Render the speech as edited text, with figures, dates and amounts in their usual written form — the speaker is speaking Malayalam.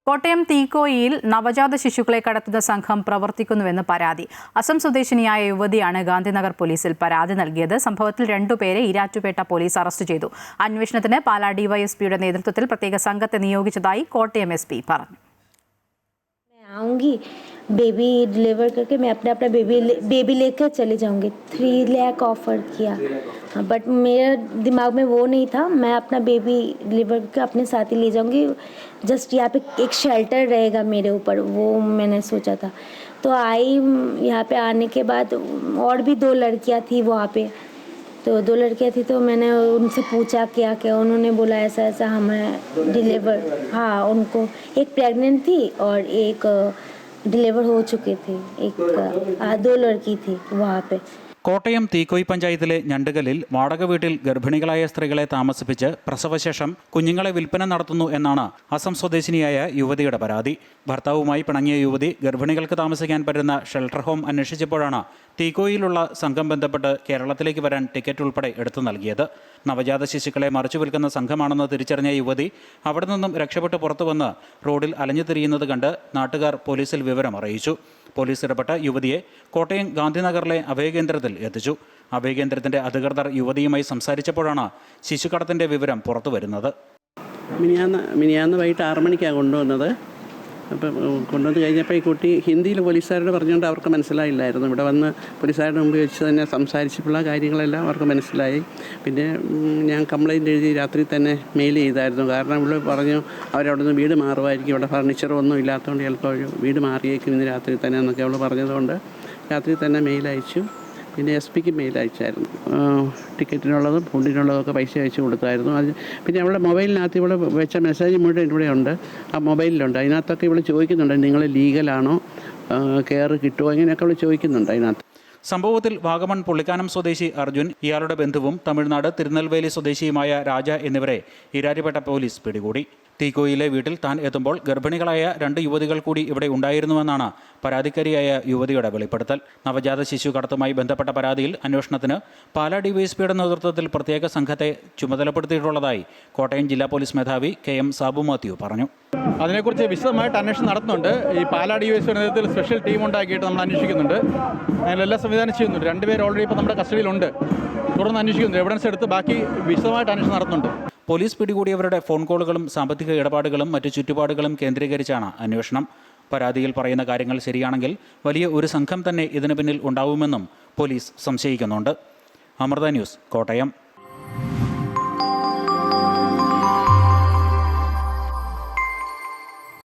കോട്ടയം തീക്കോയിയിൽ നവജാത ശിശുക്കളെ കടത്തുന്ന സംഘം പ്രവർത്തിക്കുന്നുവെന്ന് പരാതി. അസം സ്വദേശിനിയായ യുവതിയാണ് ഗാന്ധിനഗർ പോലീസിൽ പരാതി നൽകിയത്. സംഭവത്തിൽ 2 പേരെ ഈരാറ്റുപേട്ട പോലീസ് അറസ്റ്റ് ചെയ്തു. അന്വേഷണത്തിന് പാലാ ഡിവൈഎസ്പിയുടെ നേതൃത്വത്തിൽ പ്രത്യേക സംഘത്തെ നിയോഗിച്ചതായി കോട്ടയം എസ്പി പറഞ്ഞു. आऊँगी बेबी डिलीवर करके मैं अपना बेबी लेकर चले जाऊँगी। 3 लाख ऑफर किया, बट मेरे दिमाग में वो नहीं था। मैं अपना बेबी डिलीवर करके अपने साथ ही ले जाऊँगी। जस्ट यहाँ पे एक शेल्टर रहेगा मेरे ऊपर, वो मैंने सोचा था। तो आई यहाँ पे आने के बाद और भी 2 लड़कियाँ थी वहाँ पे, तो 2 लड़कियाँ थी। तो मैंने उनसे पूछा क्या क्या, उन्होंने बोला ऐसा ऐसा हमें डिलीवर, हाँ उनको एक प्रेग्नेंट थी और एक डिलीवर हो चुके थे, एक 2 लड़की थी वहाँ पे. കോട്ടയം തീക്കോയി പഞ്ചായത്തിലെ ഞണ്ടുകലിൽ വാടക വീട്ടിൽ ഗർഭിണികളായ സ്ത്രീകളെ താമസിപ്പിച്ച് പ്രസവശേഷം കുഞ്ഞുങ്ങളെ വിൽപ്പന നടത്തുന്നു എന്നാണ് അസം സ്വദേശിനിയായ യുവതിയുടെ പരാതി. ഭർത്താവുമായി പിണങ്ങിയ യുവതി ഗർഭിണികൾക്ക് താമസിക്കാൻ പറ്റുന്ന ഷെൽട്ടർ ഹോം അന്വേഷിച്ചപ്പോഴാണ് തീക്കോയിലുള്ള സംഘം ബന്ധപ്പെട്ട് കേരളത്തിലേക്ക് വരാൻ ടിക്കറ്റ് ഉൾപ്പെടെ എടുത്തു നൽകിയത്. നവജാത ശിശുക്കളെ മറിച്ചു വിൽക്കുന്ന സംഘമാണെന്ന് തിരിച്ചറിഞ്ഞ യുവതി അവിടെ നിന്നും രക്ഷപ്പെട്ട് പുറത്തുവന്ന് റോഡിൽ അലഞ്ഞു തിരിയുന്നത് കണ്ട് നാട്ടുകാർ പോലീസിൽ വിവരം അറിയിച്ചു. പോലീസ് ഇടപെട്ട യുവതിയെ കോട്ടയം ഗാന്ധിനഗറിലെ അഭയകേന്ദ്രത്തിൽ എത്തിച്ചു. അഭയകേന്ദ്രത്തിൻ്റെ അധികൃതർ യുവതിയുമായി സംസാരിച്ചപ്പോഴാണ് ശിശുക്കടത്തിൻ്റെ വിവരം പുറത്തു വരുന്നത്. മിനിയാന്ന് വൈകിട്ട് 6 മണിക്കാണ് കൊണ്ടുവന്നത്. അപ്പം കൊണ്ടുവന്ന് കഴിഞ്ഞപ്പോൾ ഈ കുട്ടി ഹിന്ദിയിൽ പോലീസുകാരോട് പറഞ്ഞുകൊണ്ട് അവർക്ക് മനസ്സിലായില്ലായിരുന്നു. ഇവിടെ വന്ന് പോലീസുകാരുടെ മുമ്പ് വെച്ച് തന്നെ സംസാരിച്ചപ്പോഴുള്ള കാര്യങ്ങളെല്ലാം അവർക്ക് മനസ്സിലായി. പിന്നെ ഞാൻ കംപ്ലയിൻ്റ് എഴുതി രാത്രി തന്നെ മെയിൽ ചെയ്തായിരുന്നു. കാരണം ഇവിടെ പറഞ്ഞു അവരവിടെ നിന്ന് വീട് മാറുമായിരിക്കും, ഇവിടെ ഫർണിച്ചറൊന്നും ഇല്ലാത്തതുകൊണ്ട് ചിലപ്പോൾ വീട് മാറിയേക്കും ഇന്ന് രാത്രി തന്നെ എന്നൊക്കെ അവൾ പറഞ്ഞതുകൊണ്ട് രാത്രി തന്നെ മെയിൽ അയച്ചു. പിന്നെ എസ് പിക്ക് മെയിൽ അയച്ചായിരുന്നു. ടിക്കറ്റിനുള്ളതും ഫുഡിനുള്ളതൊക്കെ പൈസ അയച്ചു കൊടുത്തായിരുന്നു. അത് പിന്നെ അവളുടെ മൊബൈലിനകത്ത് ഇവിടെ വെച്ച മെസ്സേജ് മുഴുവൻ ഇവിടെ ഉണ്ട്, ആ മൊബൈലിലുണ്ട്. അതിനകത്തൊക്കെ ഇവിടെ ചോദിക്കുന്നുണ്ട് നിങ്ങൾ ലീഗലാണോ, കെയർ കിട്ടുമോ, ഇങ്ങനെയൊക്കെ അവൾ ചോദിക്കുന്നുണ്ട് അതിനകത്ത്. സംഭവത്തിൽ വാഗമൺ പുള്ളിക്കാനം സ്വദേശി അർജുൻ, ഇയാളുടെ ബന്ധുവും തമിഴ്നാട് തിരുനെൽവേലി സ്വദേശിയുമായ രാജ എന്നിവരെ ഈരാറ്റുപേട്ട പോലീസ് പിടികൂടി. തീക്കോയിലെ വീട്ടിൽ താൻ എത്തുമ്പോൾ ഗർഭിണികളായ 2 യുവതികൾ കൂടി ഇവിടെ ഉണ്ടായിരുന്നുവെന്നാണ് പരാതിക്കാരിയായ യുവതിയുടെ വെളിപ്പെടുത്തൽ. നവജാത ശിശു കടത്തുമായി ബന്ധപ്പെട്ട പരാതിയിൽ അന്വേഷണത്തിന് പാലാ ഡിവൈഎസ്പിയുടെ നേതൃത്വത്തിൽ പ്രത്യേക സംഘത്തെ ചുമതലപ്പെടുത്തിയിട്ടുള്ളതായി കോട്ടയം ജില്ലാ പോലീസ് മേധാവി KM സാബു മാത്യു പറഞ്ഞു. അതിനെക്കുറിച്ച് വിശദമായിട്ട് അന്വേഷണം നടത്തുന്നുണ്ട്. ഈ പാലാ ഡിവൈഎസ്പിയുടെ നേതൃത്വത്തിൽ സ്പെഷ്യൽ ടീം ഉണ്ടാക്കിയിട്ട് നമ്മൾ അന്വേഷിക്കുന്നുണ്ട്. അതിലെല്ലാം സംവിധാനം ചെയ്യുന്നുണ്ട്. 2 പേർ ഓൾറെഡി ഇപ്പോൾ നമ്മുടെ കസ്റ്റഡിയിലുണ്ട്. തുടർന്ന് അന്വേഷിക്കുന്നുണ്ട്. എവിഡൻസ് എടുത്ത് ബാക്കി വിശദമായിട്ട് അന്വേഷണം നടത്തുന്നുണ്ട്. പോലീസ് പിടികൂടിയവരുടെ ഫോൺ കോളുകളും സാമ്പത്തിക ഇടപാടുകളും മറ്റു ചുറ്റുപാടുകളും കേന്ദ്രീകരിച്ചാണ് അന്വേഷണം. പരാതിയിൽ പറയുന്ന കാര്യങ്ങൾ ശരിയാണെങ്കിൽ വലിയ ഒരു സംഘം തന്നെ ഇതിനു പിന്നിൽ ഉണ്ടാവുമെന്നും പോലീസ് സംശയിക്കുന്നുണ്ട്. അമൃത ന്യൂസ്, കോട്ടയം.